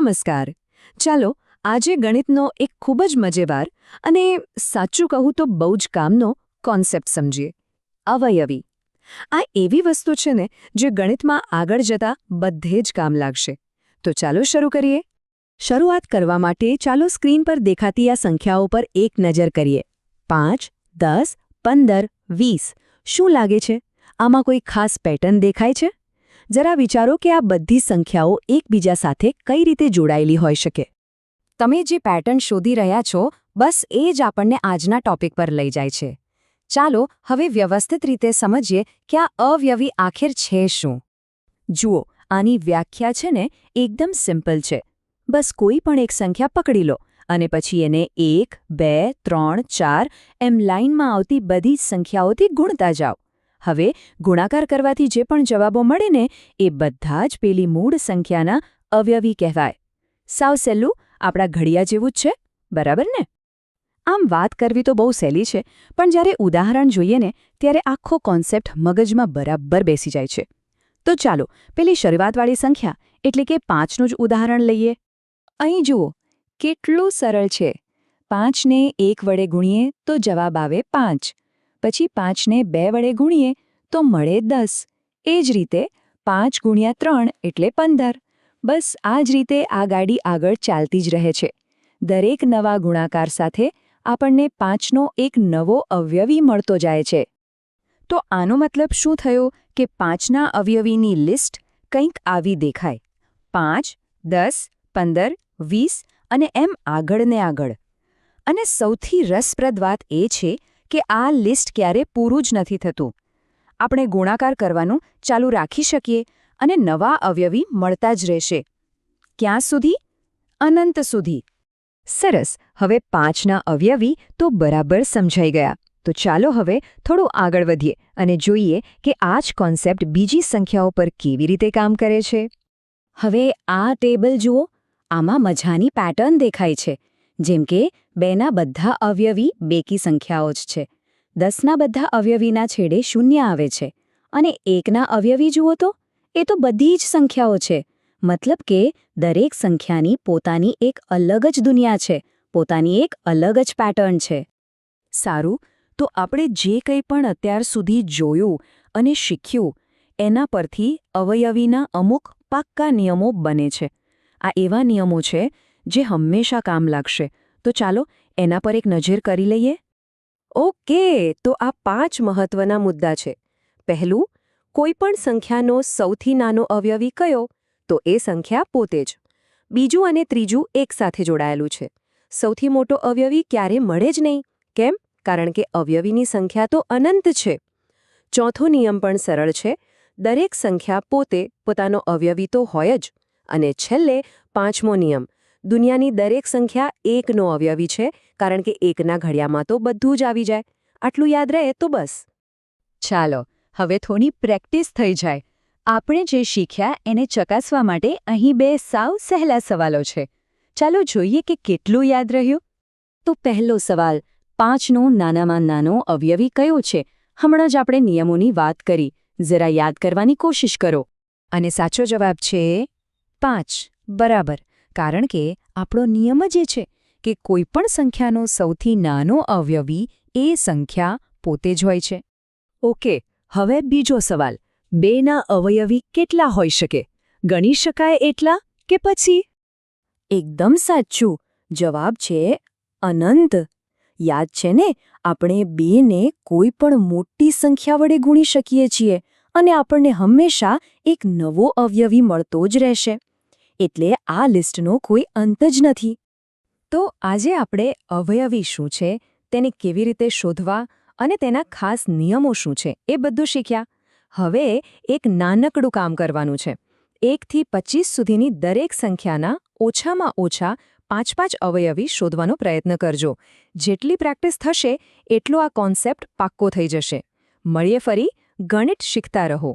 નમસ્કાર. ચાલો આજે ગણિતનો એક ખૂબ જ મજેદાર અને સાચું કહું તો બહુ જ કામનો કોન્સેપ્ટ સમજીએ. અવયવી. આ એવી વસ્તુ છે ને જે ગણિતમાં આગળ જતા બધે જ કામ લાગશે. તો ચાલો શરૂ કરીએ. શરૂઆત કરવા માટે ચાલો સ્ક્રીન પર દેખાતી આ સંખ્યાઓ પર એક નજર કરીએ. 5, 10, 15, 20. શું લાગે છે? આમાં કોઈ ખાસ પેટર્ન દેખાય છે? જરા વિચારો કે આ બધી સંખ્યાઓ એકબીજા સાથે કઈ રીતે જોડાયેલી હોઈ શકે. તમે જે પેટર્ન શોધી રહ્યા છો બસ એ જ આપણને આજના ટોપિક પર લઈ જાય છે. ચાલો હવે વ્યવસ્થિત રીતે સમજીએ કે આ અવયવી આખિર છે શું. જુઓ, આની વ્યાખ્યા છે ને એકદમ સિમ્પલ છે. બસ કોઈ પણ એક સંખ્યા પકડી લો અને પછી એને 1, 2, 3, 4 એમ લાઇનમાં આવતી બધી જ સંખ્યાઓથી ગુણતા જાઓ. હવે ગુણાકાર કરવાથી જે પણ જવાબો મળે ને એ બધા જ પેલી મૂળ સંખ્યાના અવયવી કહેવાય. સાવ સહેલું, આપણા ઘડિયા જેવું જ છે, બરાબર ને? આમ વાત કરવી તો બહુ સહેલી છે, પણ જ્યારે ઉદાહરણ જોઈએ ને ત્યારે આખો કોન્સેપ્ટ મગજમાં બરાબર બેસી જાય છે. તો ચાલો પેલી શરૂઆતવાળી સંખ્યા એટલે કે 5નું જ ઉદાહરણ લઈએ. અહીં જુઓ, કેટલું સરળ છે. 5ને 1 વડે ગુણીએ તો જવાબ આવે 5. પછી 5ને 2 વડે ગુણીએ તો મળે 10. એ જ રીતે 5 ગુણ્યા 3 એટલે 15. બસ આ જ રીતે આ ગાડી આગળ ચાલતી જ રહે છે. દરેક નવા ગુણાકાર સાથે આપણને 5નો એક નવો અવયવી મળતો જાય છે. તો આનો મતલબ શું થયો કે 5ના અવયવીની લિસ્ટ કંઈક આવી દેખાય. 5, 10, 15, 20 અને એમ આગળ ને આગળ. અને સૌથી રસપ્રદ વાત એ છે કે આ લિસ્ટ ક્યારે પૂરું જ નથી થતું. આપણે ગુણાકાર કરવાનું ચાલુ રાખી શકીએ અને નવા અવયવી મળતા જ રહેશે. ક્યાં સુધી? અનંત સુધી. સરસ, હવે 5ના અવયવી તો બરાબર સમજાઈ ગયા. તો ચાલો હવે થોડું આગળ વધીએ અને જોઈએ કે આ જ કોન્સેપ્ટ બીજી સંખ્યાઓ પર કેવી રીતે કામ કરે છે. હવે આ ટેબલ જુઓ, આમાં મજાની પેટર્ન દેખાય છે. જેમ કે 2ના બધા અવયવી બેકી સંખ્યાઓ જ છે. 10ના બધા અવયવીના છેડે 0 આવે છે. અને 1ના અવયવી જુઓ તો એ તો બધી જ સંખ્યાઓ છે. મતલબ કે દરેક સંખ્યાની પોતાની એક અલગ જ દુનિયા છે, પોતાની એક અલગ જ પેટર્ન છે. સારું, તો આપણે જે કંઈ પણ અત્યાર સુધી જોયું અને શીખ્યું એના પરથી અવયવીના અમુક પાક્કા નિયમો બને છે. આ એવા નિયમો છે જે હંમેશા કામ લાગશે. તો ચાલો એના પર એક નજર કરી લઈએ. ઓકે, તો આ 5 મહત્વના મુદ્દા છે. પહેલું, કોઈ પણ સંખ્યાનો સૌથી નાનો અવયવી કયો? તો એ સંખ્યા પોતે જ. બીજું અને ત્રીજું એકસાથે જોડાયેલું છે. સૌથી મોટો અવયવી ક્યારે મળે જ નહીં. કેમ? કારણ કે અવયવીની સંખ્યા તો અનંત છે. ચોથો નિયમ પણ સરળ છે. દરેક સંખ્યા પોતે પોતાનો અવયવી તો હોય જ. અને છેલ્લે 5મો નિયમ, દુનિયાની દરેક સંખ્યા 1નો અવયવી છે, કારણ કે 1ના ઘડિયામાં તો બધું જ આવી જાય. આટલું યાદ રહે તો બસ. ચાલો હવે થોડી પ્રેક્ટિસ થઈ જાય. આપણે જે શીખ્યા એને ચકાસવા માટે અહીં 2 સાવ સહેલા સવાલો છે. ચાલો જોઈએ કે કેટલું યાદ રહ્યું. તો પહેલો સવાલ, 5નો નાનામાં નાનો અવયવી કયો છે? હમણાં જ આપણે નિયમોની વાત કરી. જરા યાદ કરવાની કોશિશ કરો. અને સાચો જવાબ છે 5. બરાબર, કારણ કે આપણો નિયમ જ એ છે કે કોઈ પણ સંખ્યાનો સૌથી નાનો અવયવી એ સંખ્યા પોતે જ હોય છે. ઓકે, હવે બીજો સવાલ. 2ના અવયવી કેટલા હોઈ શકે? ગણી શકાય એટલા કે પછી? એકદમ સાચું. જવાબ છે અનંત. યાદ છે ને, આપણે 2ને કોઈ પણ મોટી સંખ્યા વડે ગુણી શકીએ છીએ અને આપણને હંમેશા એક નવો અવયવી મળતો જ રહેશે. એટલે આ લિસ્ટનો કોઈ અંત જ નથી. તો આજે આપણે અવયવી શું છે, તેને કેવી રીતે શોધવા અને તેના ખાસ નિયમો શું છે એ બધું શીખ્યા. હવે એક નાનકડું કામ કરવાનું છે. 1 થી 25 સુધીની દરેક સંખ્યાના ઓછામાં ઓછા 5-5 અવયવી શોધવાનો પ્રયત્ન કરજો. જેટલી પ્રેક્ટિસ થશે એટલો આ કોન્સેપ્ટ પાક્કો થઈ જશે. મળીએ ફરી. ગણિત શીખતા રહો.